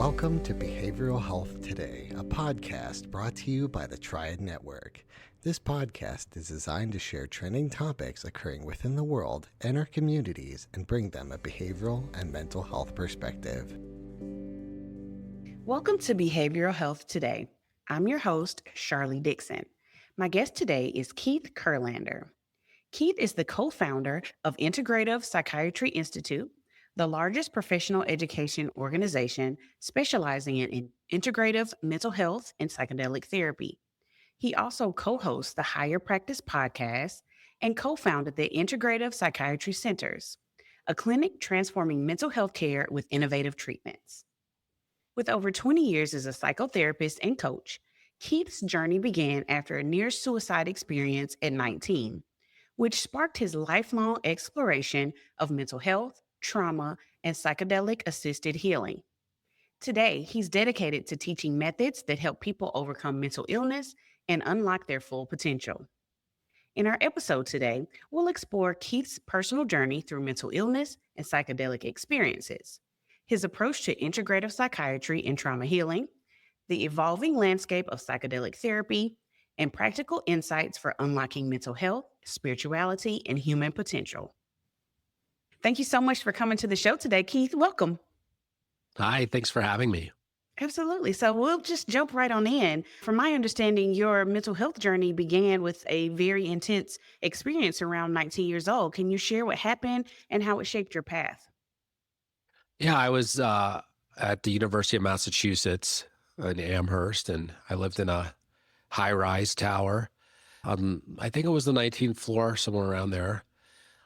Welcome to Behavioral Health Today, a podcast brought to you by the Triad Network. This podcast is designed to share trending topics occurring within the world and our communities and bring them a behavioral and mental health perspective. Welcome to Behavioral Health Today. I'm your host, Sharlee Dixon. My guest today is Keith Kurlander. Keith is the co-founder of Integrative Psychiatry Institute, the largest professional education organization specializing in integrative mental health and psychedelic therapy. He also co-hosts the Higher Practice podcast and co-founded the Integrative Psychiatry Centers, a clinic transforming mental health care with innovative treatments. With over 20 years as a psychotherapist and coach, Keith's journey began after a near-suicide experience at 19, which sparked his lifelong exploration of mental health, trauma, and psychedelic-assisted healing. Today, he's dedicated to teaching methods that help people overcome mental illness and unlock their full potential. In our episode today, we'll explore Keith's personal journey through mental illness and psychedelic experiences, his approach to integrative psychiatry and trauma healing, the evolving landscape of psychedelic therapy, and practical insights for unlocking mental health, spirituality, and human potential. Thank you so much for coming to the show today, Keith. Welcome. Hi, thanks for having me. Absolutely. So we'll just jump right on in. From my understanding, your mental health journey began with a very intense experience around 19 years old. Can you share what happened and how it shaped your path? Yeah, I was at the University of Massachusetts in Amherst, and I lived in a high-rise tower. I think it was the 19th floor, somewhere around there.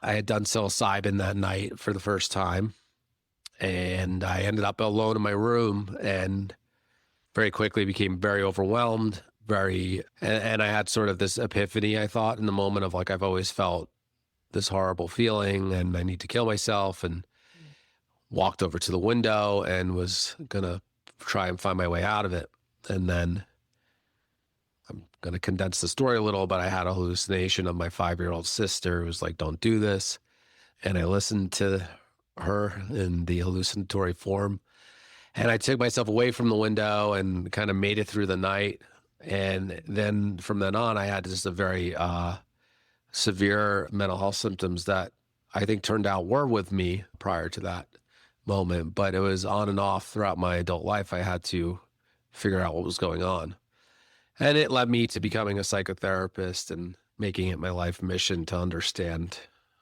I had done psilocybin that night for the first time, and I ended up alone in my room and very quickly became very overwhelmed, and I had sort of this epiphany, I thought, in the moment of like, I've always felt this horrible feeling and I need to kill myself, and walked over to the window and was going to try and find my way out of it. And then I'm going to condense the story a little, but I had a hallucination of my 5-year-old sister who was like, don't do this. And I listened to her in the hallucinatory form. And I took myself away from the window and kind of made it through the night. And then from then on, I had just a very severe mental health symptoms that I think turned out were with me prior to that moment. But it was on and off throughout my adult life. I had to figure out what was going on. And it led me to becoming a psychotherapist and making it my life mission to understand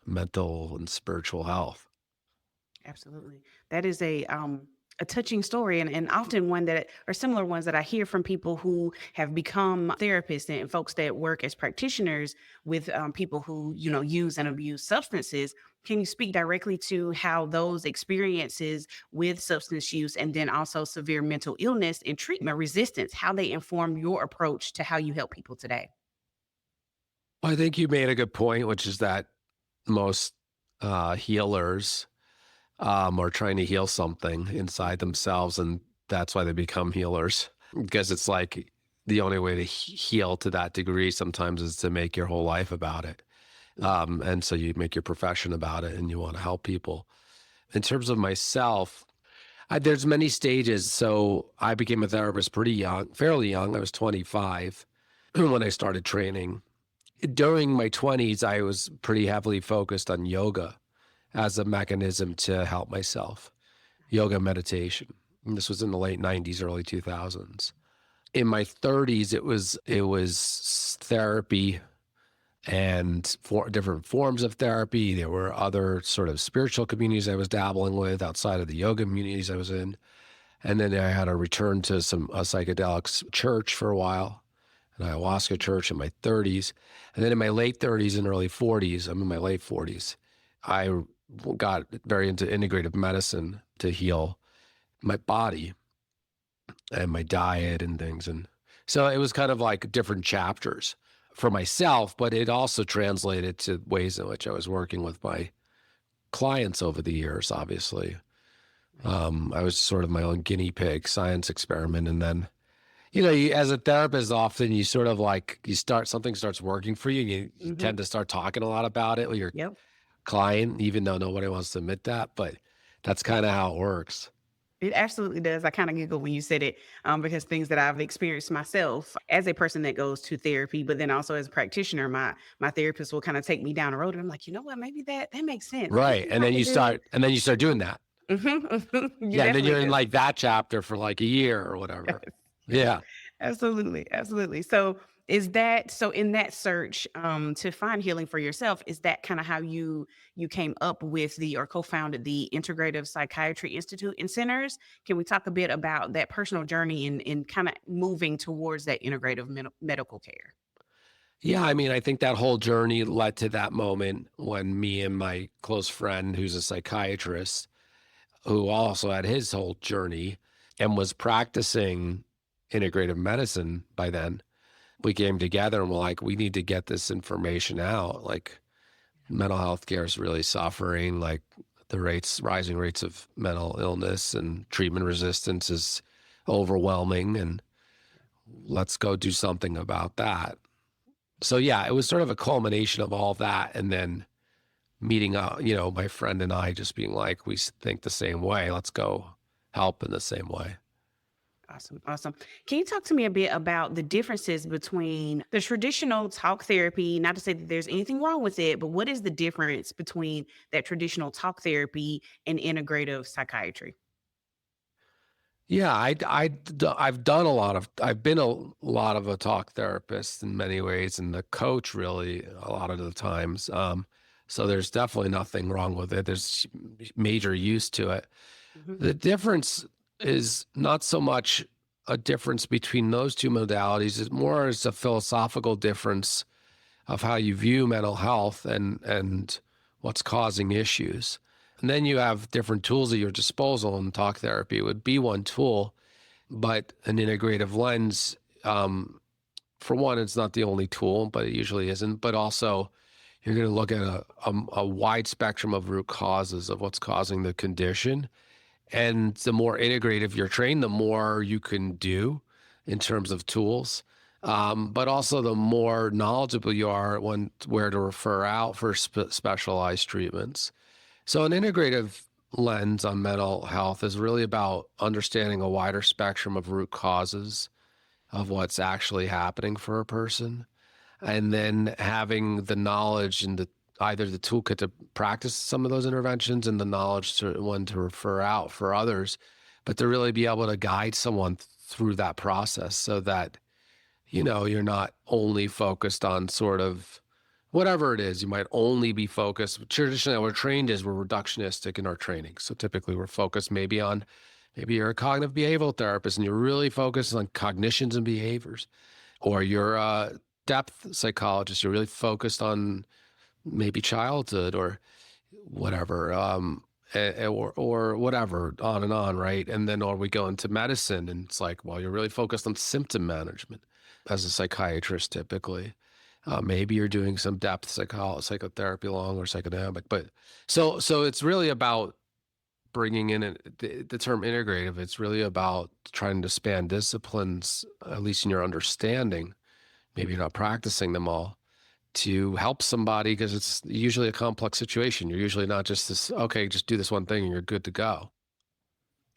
mental and spiritual health. Absolutely. That is a touching story and often one that are similar ones that I hear from people who have become therapists and folks that work as practitioners with people who, use and abuse substances. Can you speak directly to how those experiences with substance use and then also severe mental illness and treatment resistance, how they inform your approach to how you help people today? I think you made a good point, which is that most healers are trying to heal something inside themselves, and that's why they become healers. Because it's like the only way to heal to that degree sometimes is to make your whole life about it. And so you make your profession about it and you want to help people. In terms of myself, there's many stages. So I became a therapist pretty young, fairly young. I was 25 when I started training. During my 20s, I was pretty heavily focused on yoga as a mechanism to help myself, yoga meditation. And this was in the late 90s, early 2000s. In my 30s, it was therapy and different forms of therapy. There were other sort of spiritual communities I was dabbling with outside of the yoga communities I was in. And then I had a return to a psychedelics church for a while, an ayahuasca church in my 30s. And then in my late 30s and early 40s, I'm in my late 40s, I got very into integrative medicine to heal my body and my diet and things. And so it was kind of like different chapters for myself, but it also translated to ways in which I was working with my clients over the years, obviously. I was sort of my own guinea pig science experiment. And then, as a therapist, often you sort of like, something starts working for you. You tend to start talking a lot about it with your client, even though nobody wants to admit that, but that's kind of how it works. It absolutely does. I kind of giggle when you said it, because things that I've experienced myself as a person that goes to therapy, but then also as a practitioner, my therapist will kind of take me down a road, and I'm like, you know what, maybe that makes sense. This Right. is And what then to you do. start doing that. You Yeah. And then definitely you're in do. like that chapter for like a year or whatever. Yeah. Absolutely, absolutely. So in that search to find healing for yourself, is that kind of how you came up with the or co-founded the Integrative Psychiatry Institute and Centers? Can we talk a bit about that personal journey in kind of moving towards that integrative medical care? Yeah. I mean, I think that whole journey led to that moment when me and my close friend, who's a psychiatrist, who also had his whole journey and was practicing integrative medicine by then, we came together and we're like, we need to get this information out. Like, mental health care is really suffering. Like, the rising rates of mental illness and treatment resistance is overwhelming. And let's go do something about that. So yeah, it was sort of a culmination of all that. And then meeting up, my friend and I just being like, we think the same way. Let's go help in the same way. Awesome. Awesome. Can you talk to me a bit about the differences between the traditional talk therapy? Not to say that there's anything wrong with it, but what is the difference between that traditional talk therapy and integrative psychiatry? Yeah, I've done I've been a lot of a talk therapist in many ways, and the coach really a lot of the times. So there's definitely nothing wrong with it. There's major use to it. Mhm. The difference is not so much a difference between those two modalities. It's more as a philosophical difference of how you view mental health and what's causing issues. And then you have different tools at your disposal, and talk therapy would be one tool, but an integrative lens, for one, it's not the only tool, but it usually isn't. But also, you're going to look at a wide spectrum of root causes of what's causing the condition. And the more integrative you're trained, the more you can do in terms of tools. But also the more knowledgeable you are where to refer out for specialized treatments. So an integrative lens on mental health is really about understanding a wider spectrum of root causes of what's actually happening for a person, and then having the knowledge and either the toolkit to practice some of those interventions and the knowledge to when to refer out for others, but to really be able to guide someone through that process so that, you're not only focused on sort of whatever it is. You might only be focused. Traditionally, we're trained as we're reductionistic in our training. So typically we're focused maybe you're a cognitive behavioral therapist and you're really focused on cognitions and behaviors, or you're a depth psychologist. You're really focused on maybe childhood or whatever, or whatever, on and on, right? And then, or we go into medicine and it's like, well, you're really focused on symptom management as a psychiatrist typically. Maybe you're doing some depth psychotherapy along or psychodynamic, but so it's really about bringing in the term integrative. It's really about trying to span disciplines, at least in your understanding. Maybe you're not practicing them all, to help somebody, because it's usually a complex situation. You're usually not just this, okay, just do this one thing and you're good to go.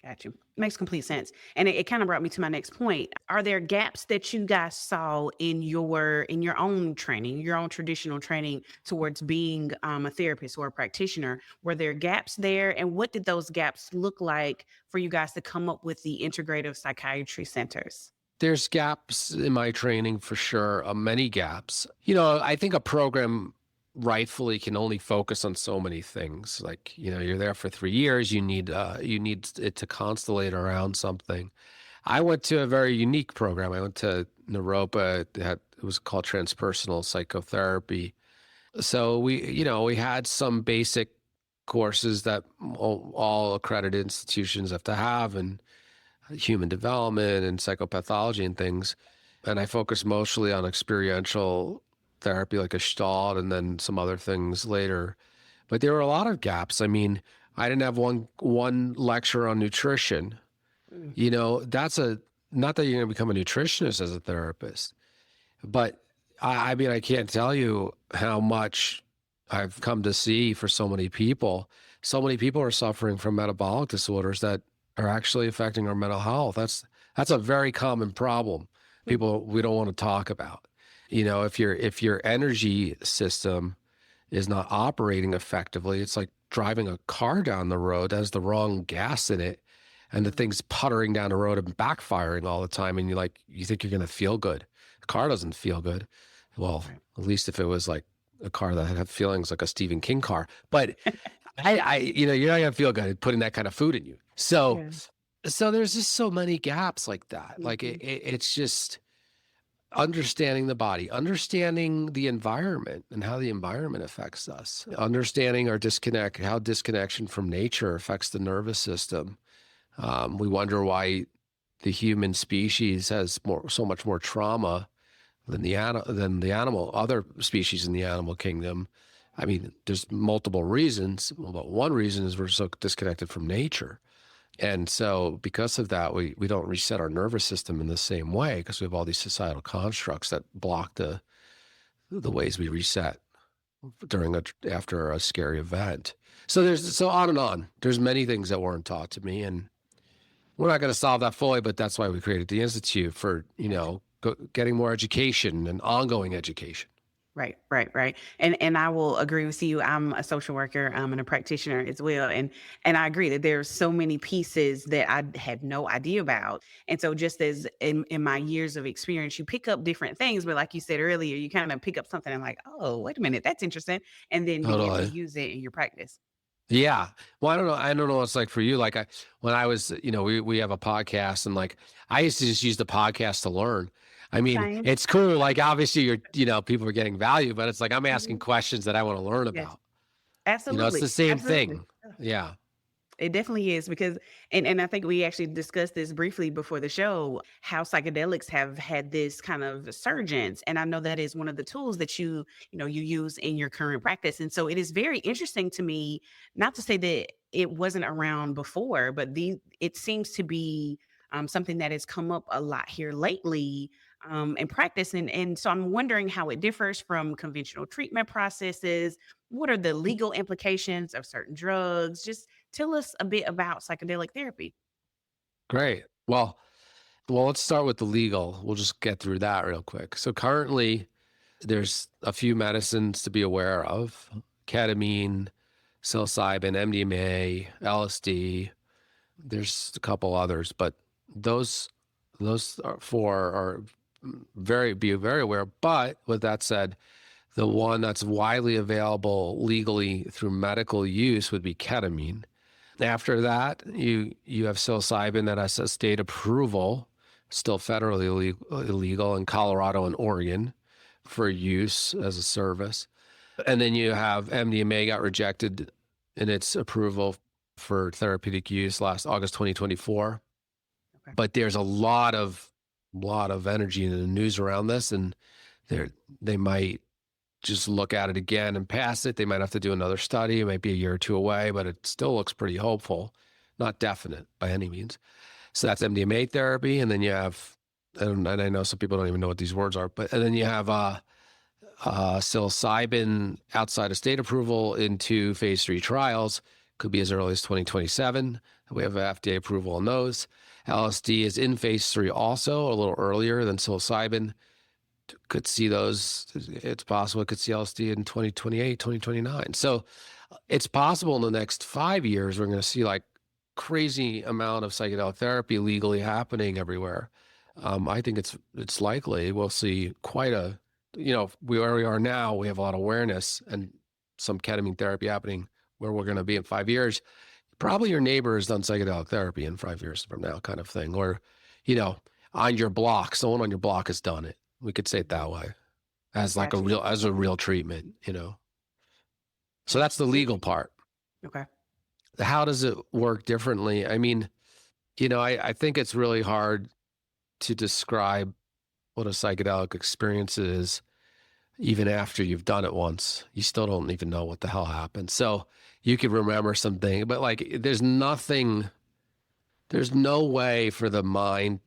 Got you. Makes complete sense. And it kind of brought me to my next point. Are there gaps that you guys saw in your own training, your own traditional training towards being a therapist or a practitioner? Were there gaps there? And what did those gaps look like for you guys to come up with the integrative psychiatry centers? There's gaps in my training for sure, many gaps. I think a program rightfully can only focus on so many things. Like, you're there for 3 years, you need it to constellate around something. I went to a very unique program. I went to Naropa. It was called transpersonal psychotherapy. So we had some basic courses that all accredited institutions have to have, and human development and psychopathology and things. And I focused mostly on experiential therapy, like a Gestalt, and then some other things later. But there were a lot of gaps. I mean, I didn't have one lecture on nutrition. That's not that you're going to become a nutritionist as a therapist, but I mean, I can't tell you how much I've come to see for so many people. So many people are suffering from metabolic disorders that are actually affecting our mental health. That's a very common problem. People we don't want to talk about. If your energy system is not operating effectively, it's like driving a car down the road that has the wrong gas in it, and the thing's puttering down the road and backfiring all the time, and you think you're going to feel good. The car doesn't feel good. Well, at least if it was like a car that had feelings like a Stephen King car, but you're not going to feel good putting that kind of food in you. So, Yeah. so there's just so many gaps like that. Like it's just understanding the body, understanding the environment and how the environment affects us, understanding our how disconnection from nature affects the nervous system. We wonder why the human species has so much more trauma than the other species in the animal kingdom. I mean, there's multiple reasons, but one reason is we're so disconnected from nature. And so because of that, we don't reset our nervous system in the same way, because we have all these societal constructs that block the ways we reset after a scary event. So on and on. There's many things that weren't taught to me, and we're not going to solve that fully, but that's why we created the Institute for, getting more education and ongoing education. Right. And I will agree with you. I'm a social worker, and a practitioner as well. And I agree that there's so many pieces that I had no idea about. And so just as in my years of experience, you pick up different things, but like you said earlier, you kind of pick up something and like, oh, wait a minute, that's interesting. And then being able to use it in your practice. Yeah. Well, I don't know. I don't know what it's like for you. Like when I was, we have a podcast, and like, I used to just use the podcast to learn. I mean, Same. it's cool. Like obviously people are getting value, but it's like, I'm asking questions that I want to learn Yes, about. absolutely. It's the same Absolutely. thing. Yeah. It definitely is because, and I think we actually discussed this briefly before the show, how psychedelics have had this kind of resurgence. And I know that is one of the tools that you use in your current practice. And so it is very interesting to me, not to say that it wasn't around before, but it seems to be something that has come up a lot here lately in practice. And so I'm wondering how it differs from conventional treatment processes. What are the legal implications of certain drugs? Just tell us a bit about psychedelic therapy. Great. Well, let's start with the legal. We'll just get through that real quick. So currently there's a few medicines to be aware of: ketamine, psilocybin, MDMA, LSD. There's a couple others, but those four are be very aware. But with that said, the one that's widely available legally through medical use would be ketamine. After that, you have psilocybin that has a state approval, still federally illegal in Colorado and Oregon for use as a service. And then you have MDMA got rejected in its approval for therapeutic use last August 2024. Okay. But there's a lot of energy in the news around this, and they might just look at it again and pass it. They might have to do another study. It might be a year or two away, but it still looks pretty hopeful, not definite by any means. So that's MDMA therapy. And then you have, and I know some people don't even know what these words are, and then you have psilocybin outside of state approval into phase 3 trials. Could be as early as 2027. We have FDA approval on those. LSD is in phase 3 also, a little earlier than psilocybin. Could see those. It's possible it could see LSD in 2028, 2029. So it's possible in the next 5 years, we're going to see like crazy amount of psychedelic therapy legally happening everywhere. I think it's likely we'll see quite a, where we are now, we have a lot of awareness and some ketamine therapy happening where we're going to be in 5 years. Probably your neighbor has done psychedelic therapy in 5 years from now, kind of thing. Or, on your block, someone on your block has done it. We could say it that way, as like Gotcha. a real treatment, So that's the legal part. Okay. How does it work differently? I mean, I think it's really hard to describe what a psychedelic experience is, even after you've done it once. You still don't even know what the hell happened. So you could remember something, but like there's no way for the mind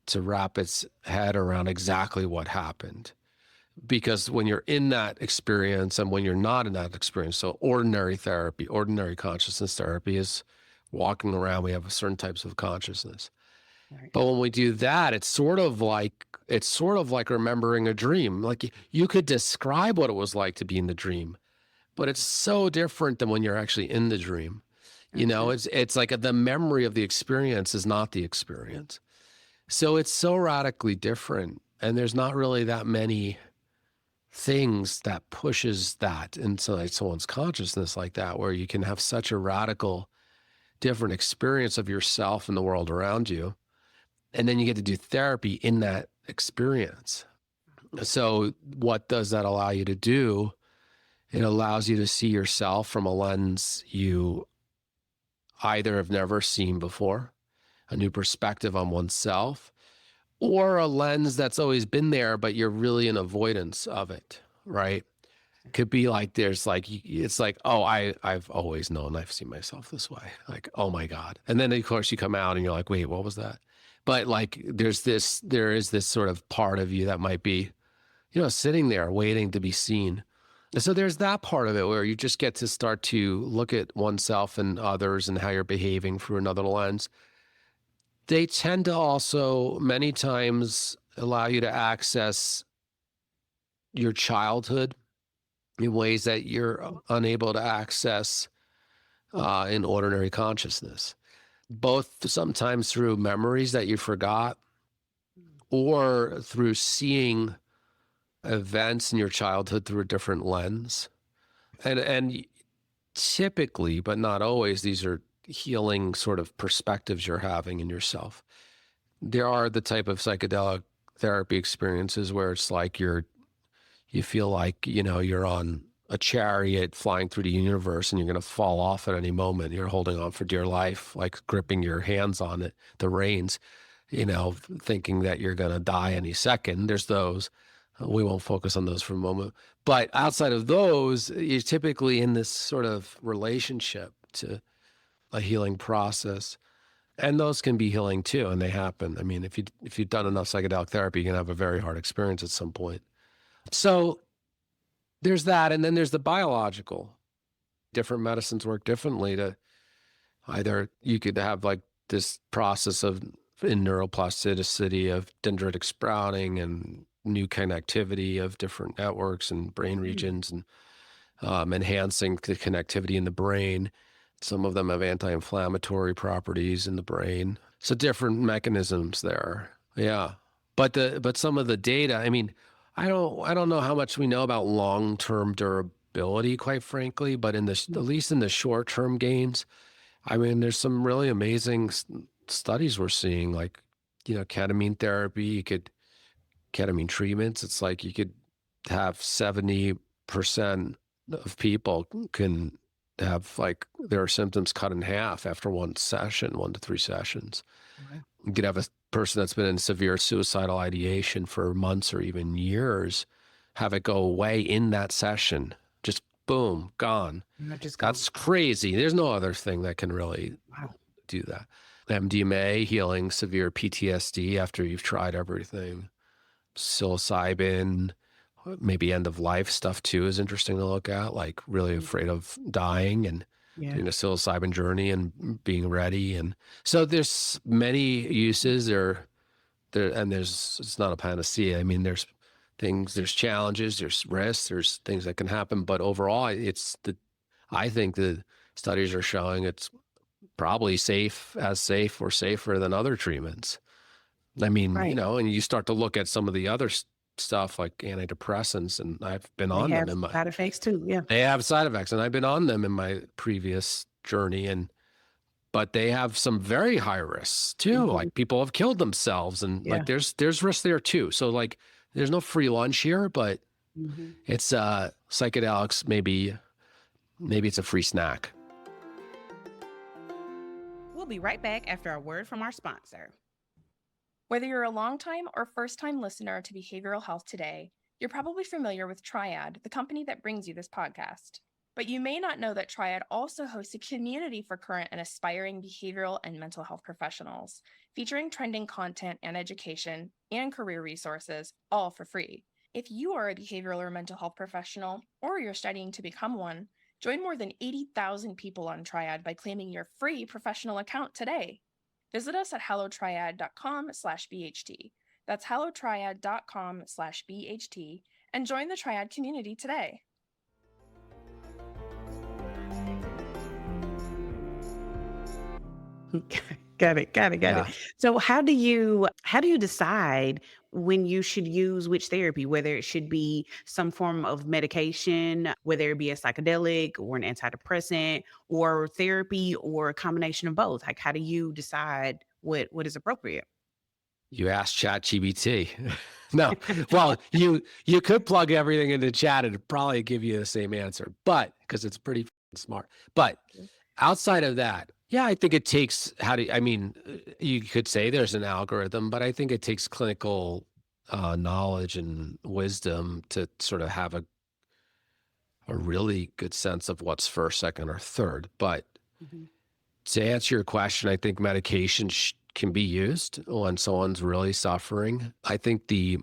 to wrap its head around exactly what happened. Because when you're in that experience and when you're not in that experience, so ordinary therapy, ordinary consciousness therapy is walking around, we have certain types of consciousness. Right. But when we do that, it's sort of like remembering a dream. Like you could describe what it was like to be in the dream, but it's so different than when you're actually in the dream. You know, it's like the memory of the experience is not the experience. So it's so radically different. And there's not really that many things that pushes that inside someone's consciousness like that, where you can have such a radical different experience of yourself and the world around you. And then you get to do therapy in that experience. So what does that allow you to do? It allows you to see yourself from a lens you either have never seen before, a new perspective on oneself, or a lens that's always been there, but you're really in avoidance of it, right? Could be like, it's like, oh, I've always known I've seen myself this way. Like, oh my God. And then of course you come out and you're like, wait, what was that? But like, there is this sort of part of you that might be, sitting there waiting to be seen. And so there's that part of it where you just get to start to look at oneself and others and how you're behaving through another lens. They tend to also many times allow you to access your childhood in ways that you're unable to access in ordinary consciousness, both sometimes through memories that you forgot or through seeing events in your childhood through a different lens. And typically, but not always, these are healing sort of perspectives you're having in yourself. There are the type of psychedelic therapy experiences where it's like you feel like, you're on a chariot flying through the universe and you're going to fall off at any moment. You're holding on for dear life, like gripping your hands on it, the reins, thinking that you're going to die any second. There's those. We won't focus on those for a moment. But outside of those, you're typically in this sort of relationship to a healing process. And those can be healing too, and they happen. I mean, if you've done enough psychedelic therapy, you can have a very hard experience at some point. So there's that, and then there's the biological. Different medicines work differently to either you could have like this process in neuroplasticity of dendritic sprouting and new connectivity of different networks and brain regions and enhancing the connectivity in the brain. Some of them have anti-inflammatory properties in the brain. So different mechanisms there. Yeah. But some of the data, I mean, I don't know how much we know about long-term durability, quite frankly, but at least in the short-term gains, I mean, there's some really amazing studies we're seeing, like, ketamine therapy, ketamine treatments. It's like you could have 70% of people can have like their symptoms cut in half after 1 to 3 sessions. Right. You could have a person that's been in severe suicidal ideation for months or even years, have it go away in that session. Just boom, gone. That's crazy. There's no other thing that can really do that. MDMA, healing severe PTSD after you've tried everything. Psilocybin, maybe end of life stuff too is interesting to look at, like really afraid of dying and doing a psilocybin journey and being ready. And so there's many uses and it's not a panacea. I mean, there's challenges, there's risks, there's things that can happen, but overall I think the studies are showing it's probably safe or safer than other treatments. I mean, and you start to look at some of the other stuff like antidepressants, and I've been on them in my side effects too. Yeah, they have side effects, and I've been on them in my previous journey, but they have some very high risks too. Mm-hmm. Like people have killed themselves, and like there's risks there too. So like there's no free lunch here, but it's psychedelics. Maybe it's a free snack. We'll be right back after a word from our sponsor. Whether you're a longtime or first-time listener to Behavioral Health Today, you're probably familiar with Triad, the company that brings you this podcast. But you may not know that Triad also hosts a community for current and aspiring behavioral and mental health professionals, featuring trending content and education and career resources, all for free. If you are a behavioral or mental health professional, or you're studying to become one, Join more than 80,000 people on Triad by claiming your free professional account today. Visit us at hellotriad.com/BHT. That's hellotriad.com/BHT and join the Triad community today. Got it. Yeah. So how do you decide when you should use which therapy, whether it should be some form of medication, whether it be a psychedelic or an antidepressant or therapy or a combination of both? Like, how do you decide what is appropriate? You asked ChatGPT. No, well, you could plug everything into chat and it'd probably give you the same answer, but because it's pretty smart. But outside of that, yeah, I think it takes you could say there's an algorithm, but I think it takes clinical knowledge and wisdom to sort of have a really good sense of what's first, second, or third. But to answer your question, I think medication can be used when someone's really suffering. I think the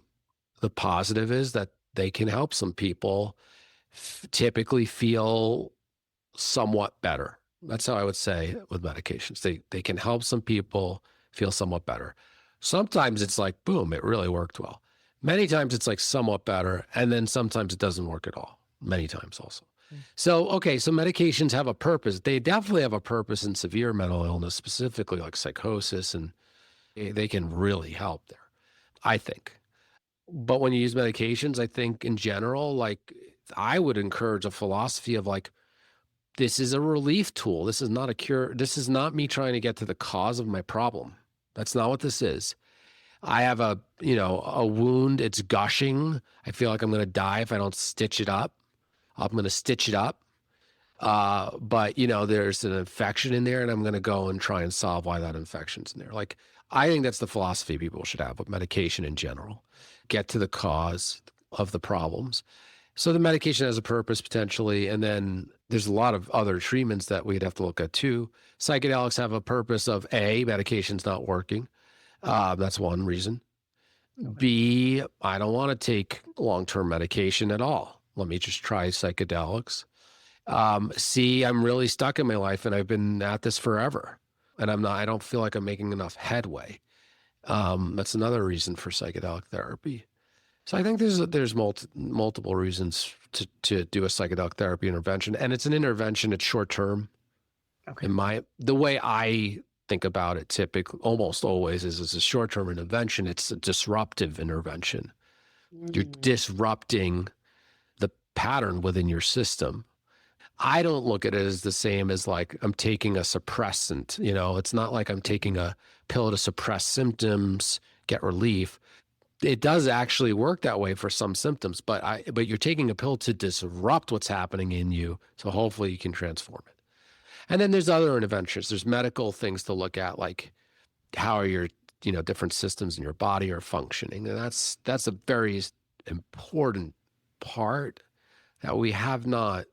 positive is that they can help some people typically feel somewhat better. That's how I would say with medications. They can help some people feel somewhat better. Sometimes it's like, boom, it really worked well. Many times it's like somewhat better, and then sometimes it doesn't work at all. Many times also. So, okay, so medications have a purpose. They definitely have a purpose in severe mental illness, specifically like psychosis, and they can really help there, I think. But when you use medications, I think in general, like I would encourage a philosophy of like, this is a relief tool. This is not a cure. This is not me trying to get to the cause of my problem. That's not what this is. I have a wound. It's gushing. I feel like I'm going to die if I don't stitch it up. I'm going to stitch it up. But there's an infection in there and I'm going to go and try and solve why that infection's in there. Like, I think that's the philosophy people should have with medication in general. Get to the cause of the problems. So the medication has a purpose potentially, and then there's a lot of other treatments that we'd have to look at too. Psychedelics have a purpose of A, medication's not working. That's one reason. B, I don't want to take long-term medication at all. Let me just try psychedelics. C, I'm really stuck in my life and I've been at this forever and I don't feel like I'm making enough headway. That's another reason for psychedelic therapy. So I think there's multiple reasons to do a psychedelic therapy intervention, and it's an intervention. It's short term. Okay. The way I think about it, typically, almost always, is it's a short term intervention. It's a disruptive intervention. You're disrupting the pattern within your system. I don't look at it as the same as like I'm taking a suppressant. It's not like I'm taking a pill to suppress symptoms, get relief. It does actually work that way for some symptoms, but you're taking a pill to disrupt what's happening in you, so hopefully you can transform it. And then there's other interventions. There's medical things to look at, like how are your different systems in your body are functioning, and that's a very important part that we have not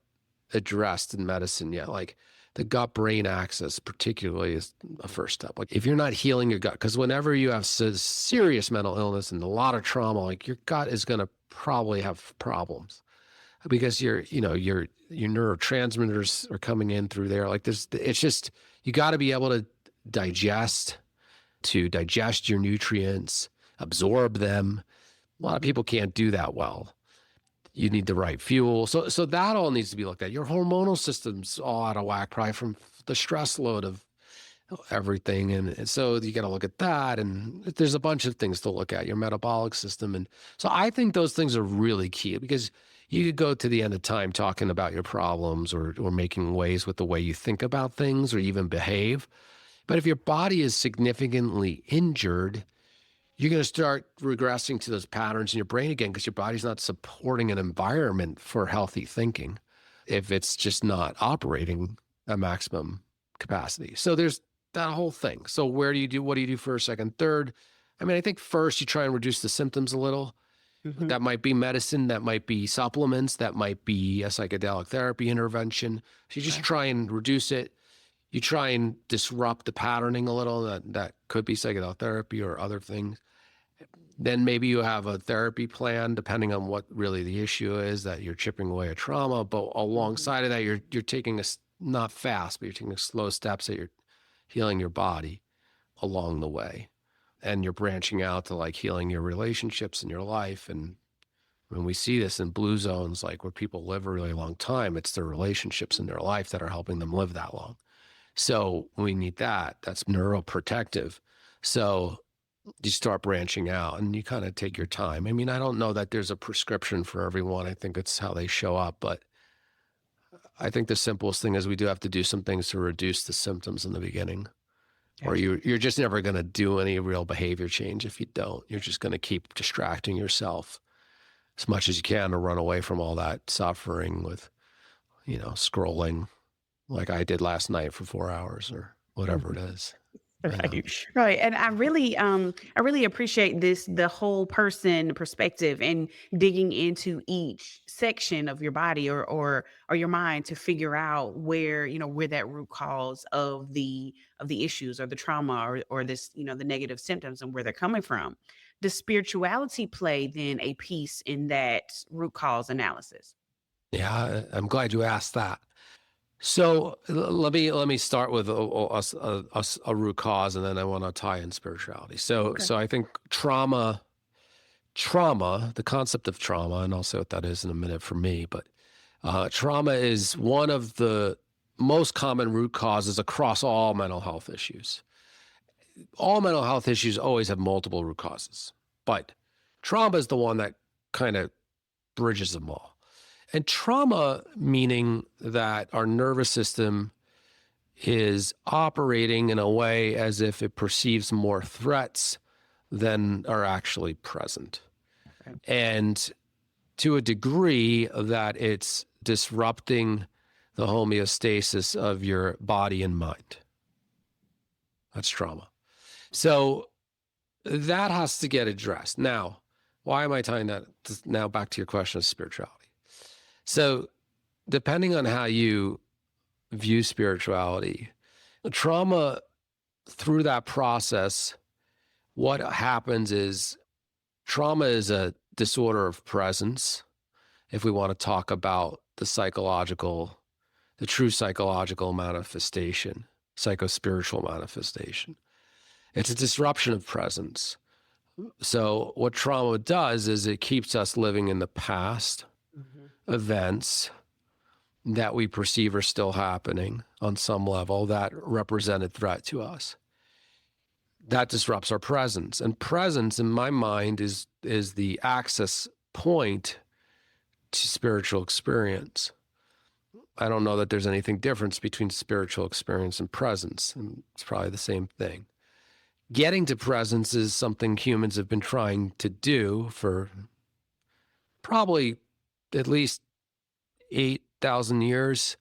addressed in medicine yet. Like the gut-brain axis particularly is a first step. Like if you're not healing your gut, because whenever you have serious mental illness and a lot of trauma, like your gut is going to probably have problems because your neurotransmitters are coming in through there. Like it's just, you got to be able to digest your nutrients, absorb them. A lot of people can't do that well. You need the right fuel. So that all needs to be looked at. Your hormonal system's all out of whack, probably from the stress load of everything. And so you got to look at that. And there's a bunch of things to look at, your metabolic system. And so I think those things are really key because you could go to the end of time talking about your problems or making waves with the way you think about things or even behave. But if your body is significantly injured, you're going to start regressing to those patterns in your brain again because your body's not supporting an environment for healthy thinking if it's just not operating at maximum capacity. So there's that whole thing. So what do you do first, second, third? I mean, I think first you try and reduce the symptoms a little. Mm-hmm. That might be medicine, that might be supplements, that might be a psychedelic therapy intervention. So you just try and reduce it. You try and disrupt the patterning a little. That could be psychedelic therapy or other things. Then maybe you have a therapy plan, depending on what really the issue is, that you're chipping away at trauma. But alongside of that, you're taking not fast, but you're taking slow steps that you're healing your body along the way. And you're branching out to like healing your relationships in your life. And when we see this in blue zones, like where people live a really long time, it's their relationships in their life that are helping them live that long. So we need that. That's neuroprotective. So you start branching out and you kind of take your time. I mean, I don't know that there's a prescription for everyone. I think it's how they show up. But I think the simplest thing is we do have to do some things to reduce the symptoms in the beginning. Or you're just never going to do any real behavior change if you don't. You're just going to keep distracting yourself as much as you can to run away from all that suffering with, scrolling like I did last night for 4 hours or whatever it is. Right. And I really appreciate the whole person perspective and digging into each section of your body or your mind to figure out where that root cause of the issues or the trauma or this, the negative symptoms and where they're coming from. Does spirituality play then a piece in that root cause analysis? Yeah, I'm glad you asked that. So let me start with a root cause, and then I want to tie in spirituality. So I think trauma, the concept of trauma, and I'll say what that is in a minute for me, but trauma is one of the most common root causes across all mental health issues. All mental health issues always have multiple root causes, but trauma is the one that kind of bridges them all. And trauma, meaning that our nervous system is operating in a way as if it perceives more threats than are actually present. Okay. And to a degree that it's disrupting the homeostasis of your body and mind. That's trauma. So that has to get addressed. Now, why am I tying that now back to your question of spirituality? So depending on how you view spirituality, trauma, through that process, what happens is trauma is a disorder of presence. If we want to talk about the true psychological manifestation, psychospiritual manifestation, it's a disruption of presence. So what trauma does is it keeps us living in the past. Events that we perceive are still happening on some level that represented threat to us. That disrupts our presence. And presence, in my mind, is the access point to spiritual experience. I don't know that there's anything difference between spiritual experience and presence. And it's probably the same thing. Getting to presence is something humans have been trying to do for probably at least 8,000 years.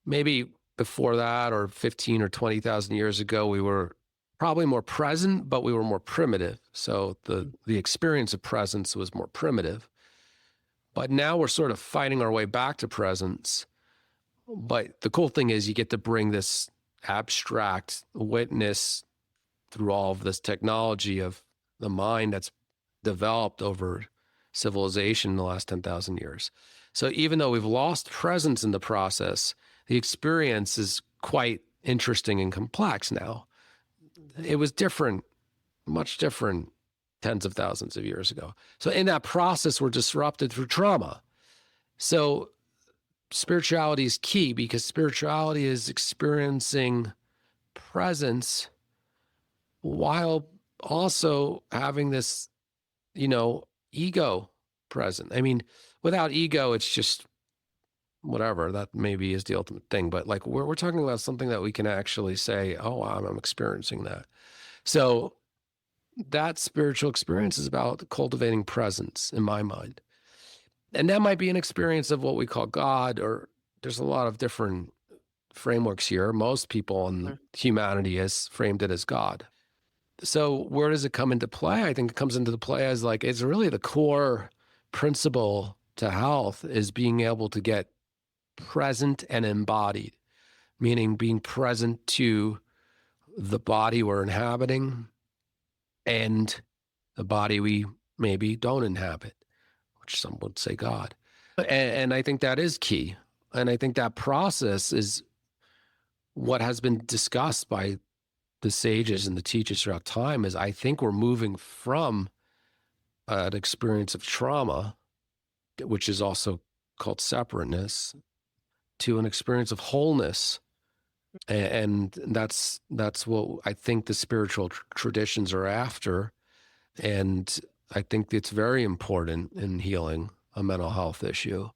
Maybe before that, or 15 or 20,000 years ago, we were probably more present, but we were more primitive. So the experience of presence was more primitive. But now we're sort of fighting our way back to presence. But the cool thing is you get to bring this abstract witness through all of this technology of the mind that's developed over civilization in the last 10,000 years. So even though we've lost presence in the process, the experience is quite interesting and complex now. It was different, much different tens of thousands of years ago. So in that process, we're disrupted through trauma. So spirituality is key because spirituality is experiencing presence while also having this, ego present. I mean, without ego, it's just whatever. That maybe is the ultimate thing. But like we're talking about something that we can actually say, oh, I'm experiencing that. So that spiritual experience is about cultivating presence in my mind. And that might be an experience of what we call God, or there's a lot of different frameworks here. Most people in humanity has framed it as God. So where does it come into play? I think it comes into the play as like, it's really the core principle to health is being able to get present and embodied, meaning being present to the body we're inhabiting and the body we maybe don't inhabit, which some would say God. And I think that is key. And I think that process is what has been discussed by the sages and the teachers throughout time. Is I think we're moving from an experience of trauma, which is also called separateness, to an experience of wholeness. And that's what I think the spiritual traditions are after. And I think it's very important in healing a mental health issue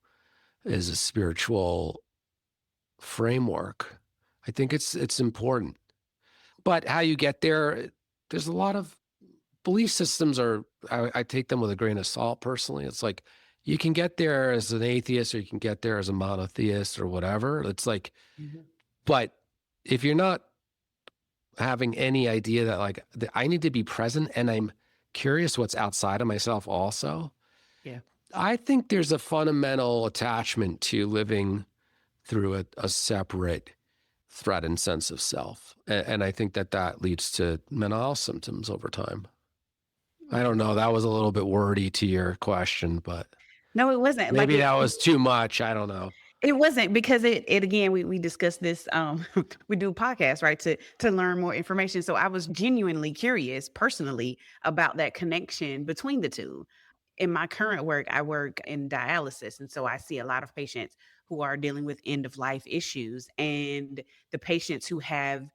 is a spiritual framework. I think it's important. But how you get there, there's a lot of belief systems I take them with a grain of salt personally. It's like you can get there as an atheist or you can get there as a monotheist or whatever. It's like, but if you're not having any idea that like I need to be present and I'm curious what's outside of myself also, I think there's a fundamental attachment to living through a separate threatened sense of self. And I think that leads to mental health symptoms over time. I don't know. That was a little bit wordy to your question, but No, it wasn't. maybe that was too much. I don't know. It wasn't, because it again, we discussed this, we do podcasts, right, to learn more information. So I was genuinely curious personally about that connection between the two. In my current work, I work in dialysis. And so I see a lot of patients who are dealing with end of life issues, and the patients who have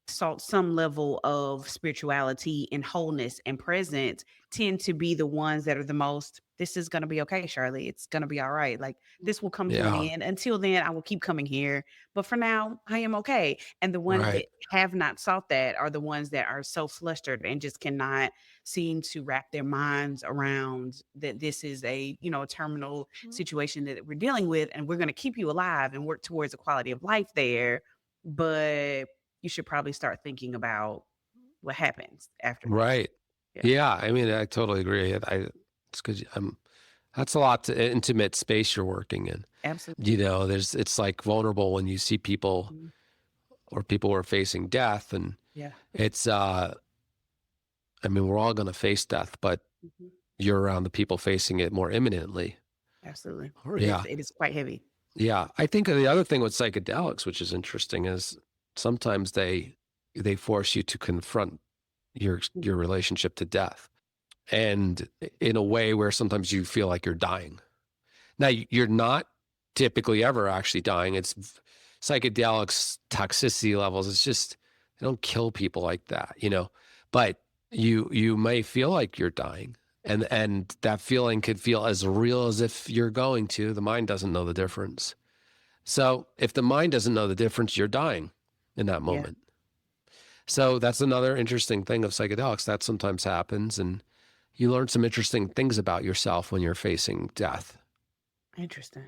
sought some level of spirituality and wholeness and presence tend to be the ones that are the most, this is going to be okay, Sharlee. It's going to be all right. Like, this will come to an end. Until then, I will keep coming here. But for now, I am okay. And the ones that have not sought that are the ones that are so flustered and just cannot seem to wrap their minds around that this is a, a terminal situation that we're dealing with, and we're going to keep you alive and work towards a quality of life there. But you should probably start thinking about what happens after. Right. Yeah. I mean, I totally agree. It's because that's a lot to intimate space you're working in. Absolutely. It's like vulnerable when you see people or people who are facing death, and it's, I mean, we're all going to face death, but you're around the people facing it more imminently. Absolutely. Yeah. It is quite heavy. Yeah. I think the other thing with psychedelics, which is interesting, is sometimes they force you to confront your relationship to death, and in a way where sometimes you feel like you're dying. Now, you're not typically ever actually dying. It's psychedelics toxicity levels. It's just, they don't kill people like that, but you may feel like you're dying, and that feeling could feel as real as if you're going to. The mind doesn't know the difference. So if the mind doesn't know the difference, you're dying in that moment. So that's another interesting thing of psychedelics that sometimes happens, and you learn some interesting things about yourself when you're facing death. Interesting.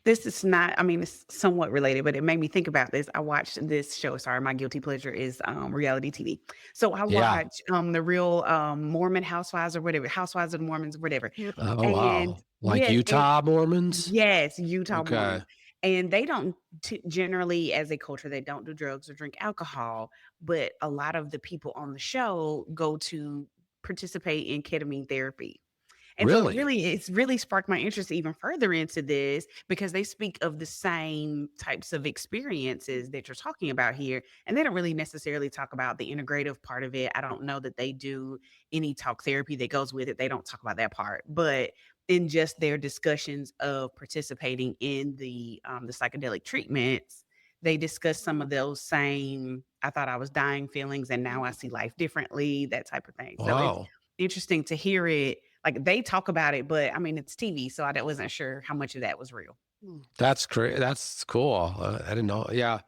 This is not, I mean, it's somewhat related, but it made me think about this. I watched this show. Sorry, my guilty pleasure is reality TV. So I watched the real Mormon Housewives or whatever, Housewives of the Mormons, or whatever. Oh, wow. Like Utah Mormons? Yes, Utah Mormons. And they don't generally, as a culture, they don't do drugs or drink alcohol. But a lot of the people on the show go to participate in ketamine therapy. And so it's really sparked my interest even further into this, because they speak of the same types of experiences that you're talking about here. And they don't really necessarily talk about the integrative part of it. I don't know that they do any talk therapy that goes with it. They don't talk about that part. But in just their discussions of participating in the psychedelic treatments, they discuss some of those same, I thought I was dying feelings, and now I see life differently, that type of thing. Wow. So it's interesting to hear it. Like, they talk about it, but I mean, it's TV, so I wasn't sure how much of that was real. That's great. That's cool. I didn't know. Yeah.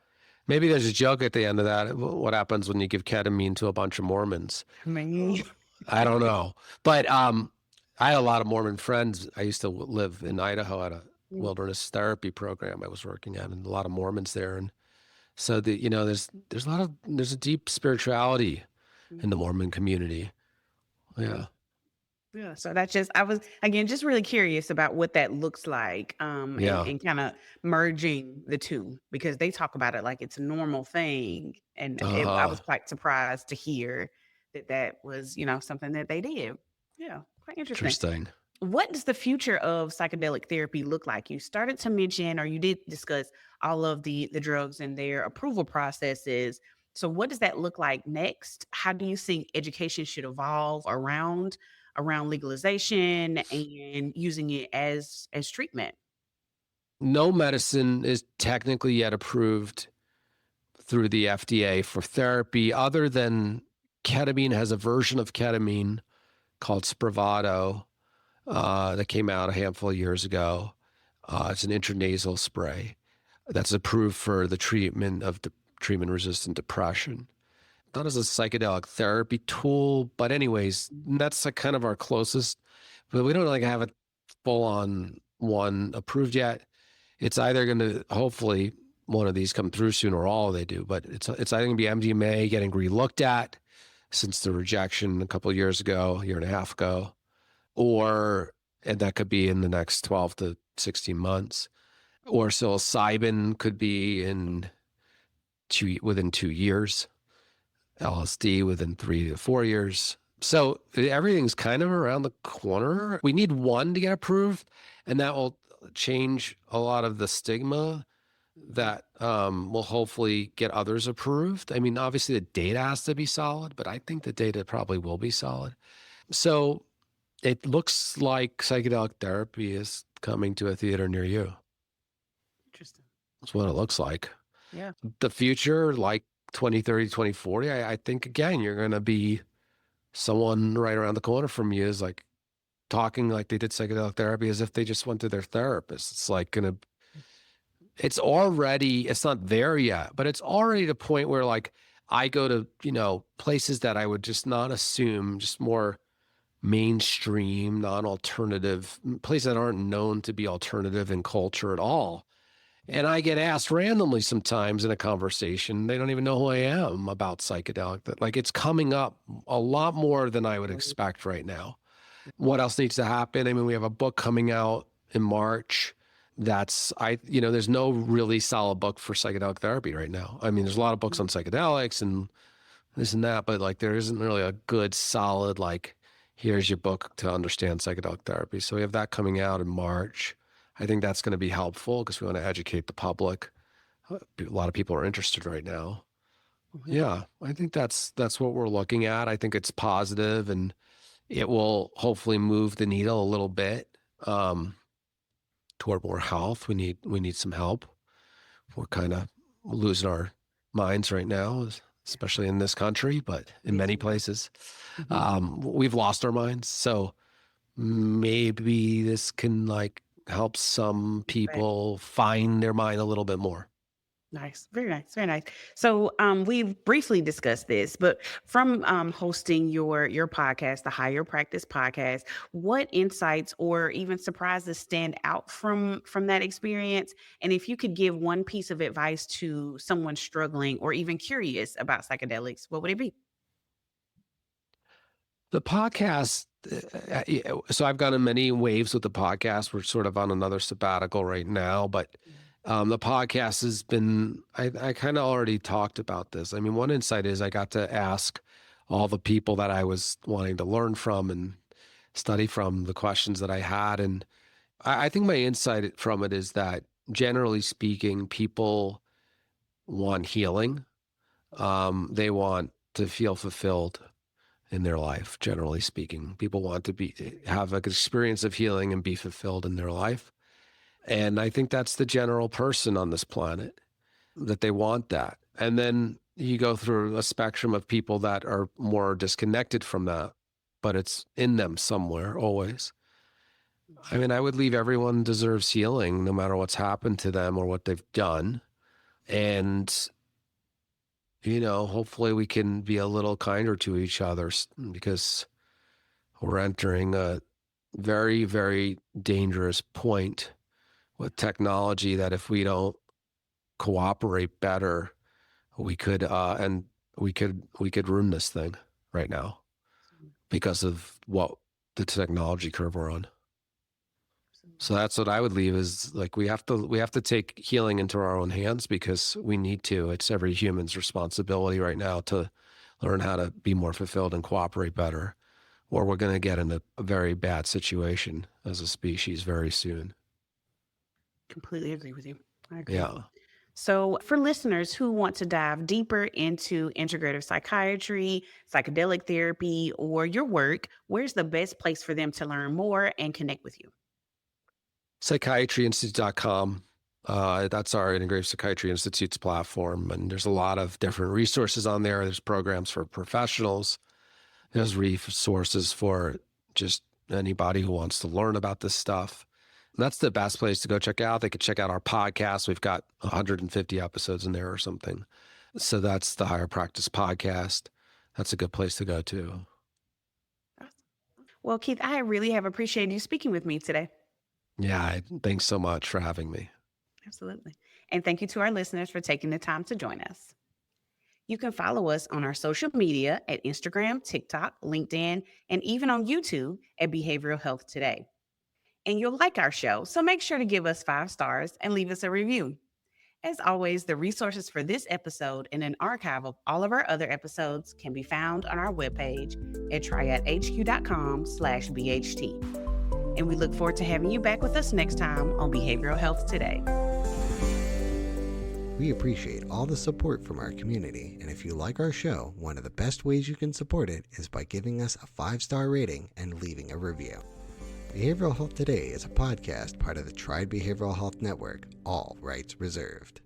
Maybe there's a joke at the end of that. What happens when you give ketamine to a bunch of Mormons? I don't know. But I had a lot of Mormon friends. I used to live in Idaho at a wilderness therapy program I was working at, and a lot of Mormons there. And so there's a deep spirituality in the Mormon community. Yeah. Yeah. So I was, again, just really curious about what that looks like, and kind of merging the two, because they talk about it like it's a normal thing. And I was quite surprised to hear that was, something that they did. Yeah, quite interesting. Interesting. What does the future of psychedelic therapy look like? You started to mention, or you did discuss all of the drugs and their approval processes. So what does that look like next? How do you think education should evolve around legalization and using it as treatment? No medicine is technically yet approved through the FDA for therapy other than ketamine has a version of ketamine called Spravato that came out a handful of years ago. It's an intranasal spray that's approved for the treatment of treatment-resistant depression. Not as a psychedelic therapy tool, but anyways, that's kind of our closest. But we don't have a full-on one approved yet. It's either going to, hopefully, one of these come through soon, or all they do. But it's either going to be MDMA getting re-looked at since the rejection a couple of years ago, a year and a half ago, and that could be in the next 12 to 16 months, or psilocybin could be within 2 years, LSD within 3 to 4 years. So everything's kind of around the corner. We need one to get approved, and that will change a lot of the stigma that will hopefully get others approved. I mean, obviously the data has to be solid, but I think the data probably will be solid. So it looks like psychedelic therapy is coming to a theater near you. Interesting. That's what it looks like. Yeah. The future, like 2030, 2040, I think, again, you're going to be someone right around the corner from you is like talking like they did psychedelic therapy as if they just went to their therapist. It's like it's not there yet, but it's already the point where like I go to, places that I would just not assume, just more mainstream, non-alternative, places that aren't known to be alternative in culture at all. And I get asked randomly sometimes in a conversation, they don't even know who I am about psychedelic, that like it's coming up a lot more than I would expect right now. What else needs to happen? I mean, we have a book coming out in March there's no really solid book for psychedelic therapy right now. I mean, there's a lot of books on psychedelics and this and that, but like there isn't really a good solid, like, here's your book to understand psychedelic therapy. So we have that coming out in March. I think that's going to be helpful because we want to educate the public. A lot of people are interested right now. Mm-hmm. Yeah, I think that's what we're looking at. I think it's positive, and it will hopefully move the needle a little bit toward more health. We need some help. We're kind of losing our minds right now, especially in this country, but in many places. Mm-hmm. We've lost our minds. So maybe this can like help some people find their mind a little bit more. Nice. Very nice. Very nice. So we've briefly discussed this, but from hosting your podcast, the Higher Practice podcast, what insights or even surprises stand out from that experience? And if you could give one piece of advice to someone struggling or even curious about psychedelics, what would it be? The podcast, so I've gone in many waves with the podcast. We're sort of on another sabbatical right now, but the podcast has been, I kind of already talked about this. I mean, one insight is I got to ask all the people that I was wanting to learn from and study from the questions that I had. And I think my insight from it is that generally speaking, people want healing. They want to feel fulfilled in their life, generally speaking. People want to have an experience of healing and be fulfilled in their life. And I think that's the general person on this planet, that they want that. And then you go through a spectrum of people that are more disconnected from that, but it's in them somewhere always. I mean, I would leave everyone deserves healing no matter what's happened to them or what they've done. And hopefully we can be a little kinder to each other because we're entering a very, very dangerous point with technology that if we don't cooperate better, we could ruin this thing right now because of what the technology curve we're on. So that's what I would leave is like we have to take healing into our own hands because we need to. It's every human's responsibility right now to learn how to be more fulfilled and cooperate better, or we're going to get in a very bad situation as a species very soon. Completely agree with you. I agree. Yeah. So, for listeners who want to dive deeper into integrative psychiatry, psychedelic therapy, or your work, where's the best place for them to learn more and connect with you? Psychiatryinstitute.com. That's our Integrative Psychiatry Institute's platform. And there's a lot of different resources on there. There's programs for professionals. There's resources for just anybody who wants to learn about this stuff. And that's the best place to go check out. They could check out our podcast. We've got 150 episodes in there or something. So that's the Higher Practice podcast. That's a good place to go to. Well, Keith, I really have appreciated you speaking with me today. Yeah, thanks so much for having me. Absolutely. And thank you to our listeners for taking the time to join us. You can follow us on our social media at Instagram, TikTok, LinkedIn, and even on YouTube at Behavioral Health Today. And you'll like our show, so make sure to give us 5 stars and leave us a review. As always, the resources for this episode and an archive of all of our other episodes can be found on our webpage at triadhq.com/BHT. And we look forward to having you back with us next time on Behavioral Health Today. We appreciate all the support from our community, and if you like our show, one of the best ways you can support it is by giving us a 5-star rating and leaving a review. Behavioral Health Today is a podcast part of the Triad Behavioral Health Network, all rights reserved.